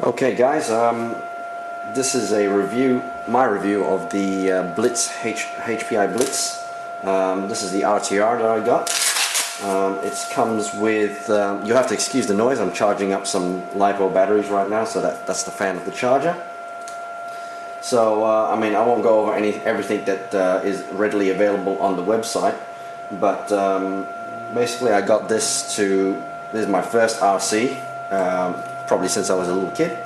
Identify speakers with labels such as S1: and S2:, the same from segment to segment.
S1: Okay guys, this is a review, my review of the Blitz HPI Blitz. This is the RTR that I got. It comes with, you have to excuse the noise, I'm charging up some LiPo batteries right now, so that's the fan of the charger. So I mean, I won't go over everything that is readily available on the website, but basically I got this is my first RC, probably since I was a little kid,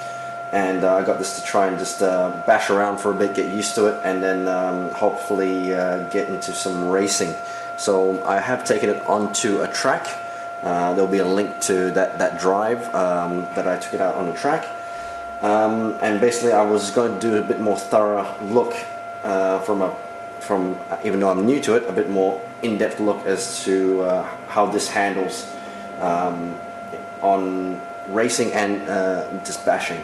S1: and I got this to try and just bash around for a bit, get used to it, and then hopefully get into some racing. So I have taken it onto a track. There'll be a link to that drive that I took it out on the track. And basically I was going to do a bit more thorough look from even though I'm new to it, a bit more in-depth look as to how this handles on racing and just bashing.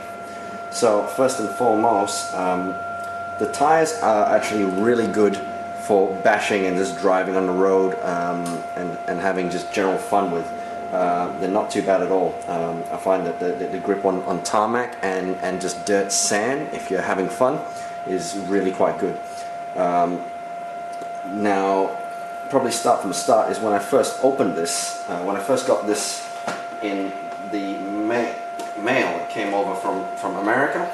S1: So first and foremost, the tires are actually really good for bashing and just driving on the road and having just general fun with. They're not too bad at all. I find that the grip on tarmac and just dirt sand, if you're having fun, is really quite good. Now, probably start from the start is when I first opened this, when I first got this in the mail. It came over from America.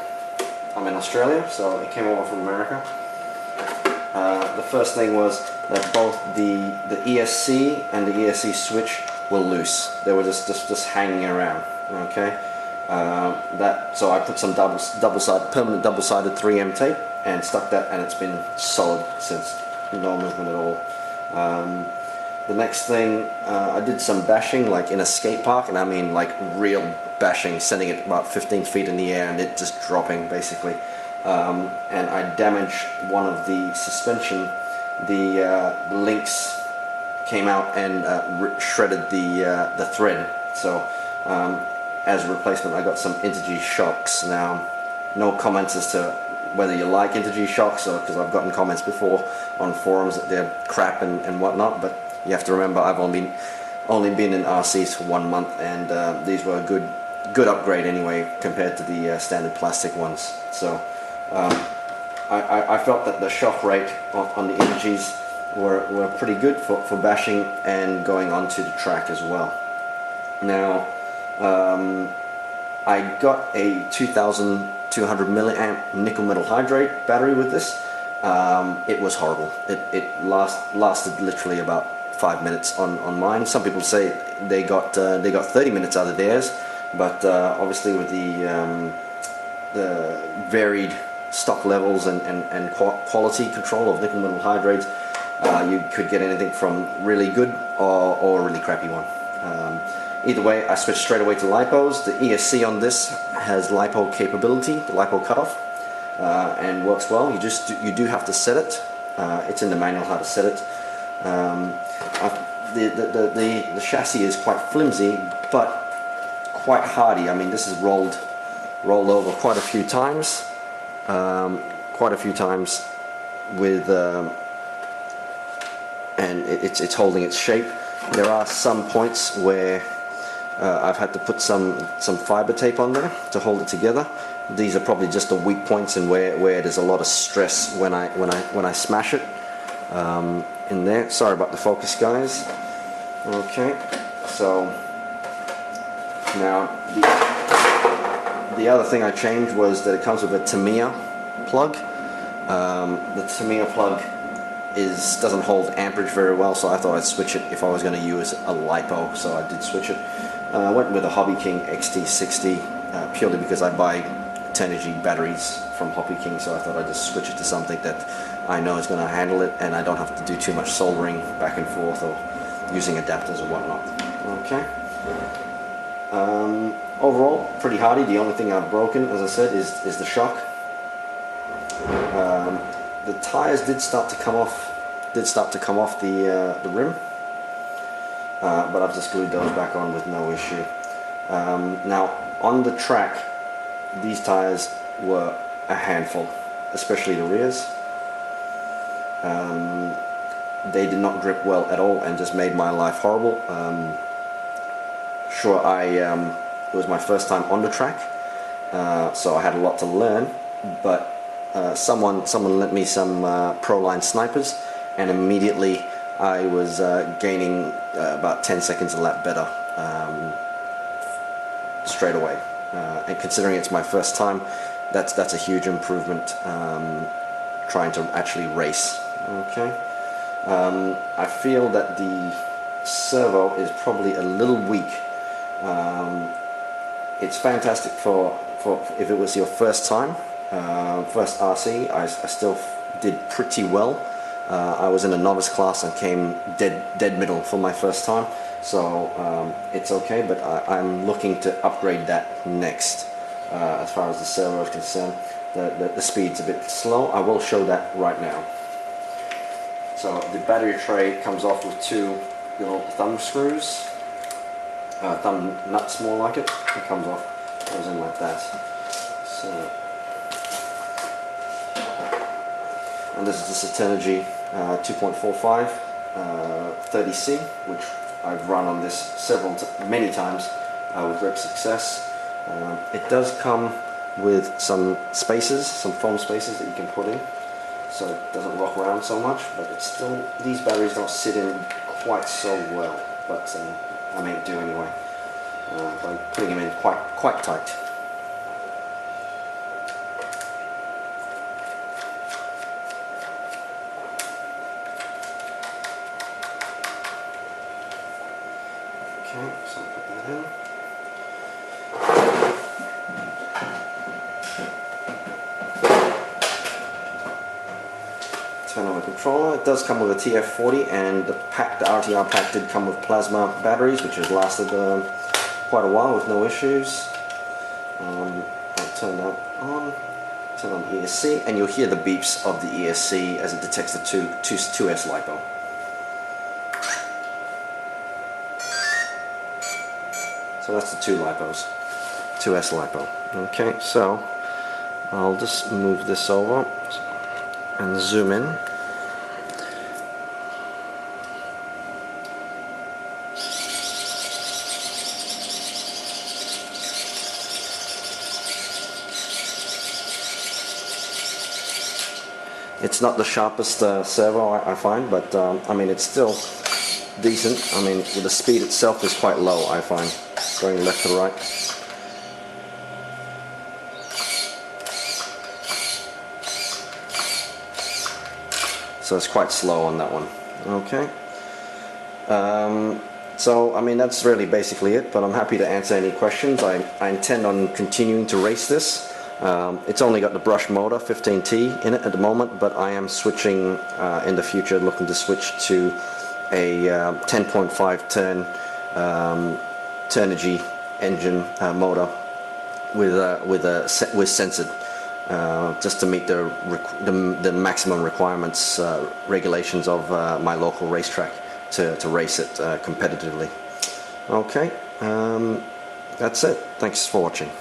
S1: I'm in Australia, so it came over from America. The first thing was that both the ESC and the ESC switch were loose. They were just hanging around. Okay, so I put some permanent double-sided 3M tape and stuck that, and it's been solid since. No movement at all. The next thing, I did some bashing like in a skate park, and I mean like real bashing, sending it about 15 feet in the air and it just dropping basically. And I damaged one of the suspension. The links came out and shredded the thread. So as a replacement I got some Interg shocks. Now, no comments as to whether you like Interg shocks, or because I've gotten comments before on forums that they're crap and whatnot, but you have to remember I've only been in RCs for 1 month, and these were a good upgrade anyway compared to the standard plastic ones. So I felt that the shock rate on the Intergs were pretty good for bashing and going onto the track as well. Now, I got a 2200 milliamp nickel metal hydrate battery with this. It was horrible. It lasted literally about 5 minutes on mine. Some people say they got 30 minutes out of theirs, but obviously with the varied stock levels and quality control of nickel metal hydrates, you could get anything from really good or a really crappy one. Either way, I switched straight away to LiPos. The ESC on this has LiPo capability, the LiPo cutoff, and works well. You do have to set it. It's in the manual how to set it. The chassis is quite flimsy, but quite hardy. I mean, this is rolled over quite a few times, with and it's holding its shape. There are some points where I've had to put some fiber tape on there to hold it together. These are probably just the weak points and where there's a lot of stress when I smash it in there. Sorry about the focus, guys. Okay, so now the other thing I changed was that it comes with a Tamiya plug. The Tamiya plug doesn't hold amperage very well, so I thought I'd switch it if I was going to use a LiPo, so I did switch it. I went with a Hobby King XT60 purely because I buy 10G batteries from Hobby King, so I thought I'd just switch it to something that I know is going to handle it, and I don't have to do too much soldering back and forth or using adapters or whatnot. Okay. Overall, pretty hardy. The only thing I've broken, as I said, is the shock. The tires did start to come off the rim, but I've just glued those back on with no issue. Now, on the track, these tires were a handful, especially the rears. They did not grip well at all and just made my life horrible. Sure, it was my first time on the track, so I had a lot to learn, but someone lent me some Proline snipers, and immediately I was gaining about 10 seconds a lap better straight away. And considering it's my first time, that's a huge improvement trying to actually race. Okay. I feel that the servo is probably a little weak. It's fantastic for if it was your first time, first RC. I still did pretty well. I was in a novice class and came dead middle for my first time, so it's okay, but I'm looking to upgrade that next. As far as the servo is concerned, the speed's a bit slow. I will show that right now. So the battery tray comes off with two little thumb screws, thumb nuts more like it. It comes off, goes in like that. So, and this is the Synergy 2.45 30C, which I've run on this many times with great success. It does come with some spacers, some foam spacers that you can put in, so it doesn't rock around so much, but it's still, these batteries don't sit in quite so well, but I make do anyway by putting them in quite tight. Okay, so I'll put that in. Turn on the controller. It does come with a TF40, and the RTR pack did come with plasma batteries, which has lasted quite a while with no issues. I'll turn that on. Turn on the ESC, and you'll hear the beeps of the ESC as it detects the 2S LiPo. So that's the 2S LiPo. Okay, so I'll just move this over and zoom in. It's not the sharpest servo I find, but I mean, it's still decent. I mean, the speed itself is quite low, I find, going left to right. So it's quite slow on that one. Okay. So I mean, that's really basically it, but I'm happy to answer any questions. I intend on continuing to race this. It's only got the brush motor 15T in it at the moment, but I am switching in the future, looking to switch to a 10.5 turn Turnigy engine motor with censored, just to meet the maximum requirements, regulations of my local racetrack to race it competitively. Okay, that's it. Thanks for watching.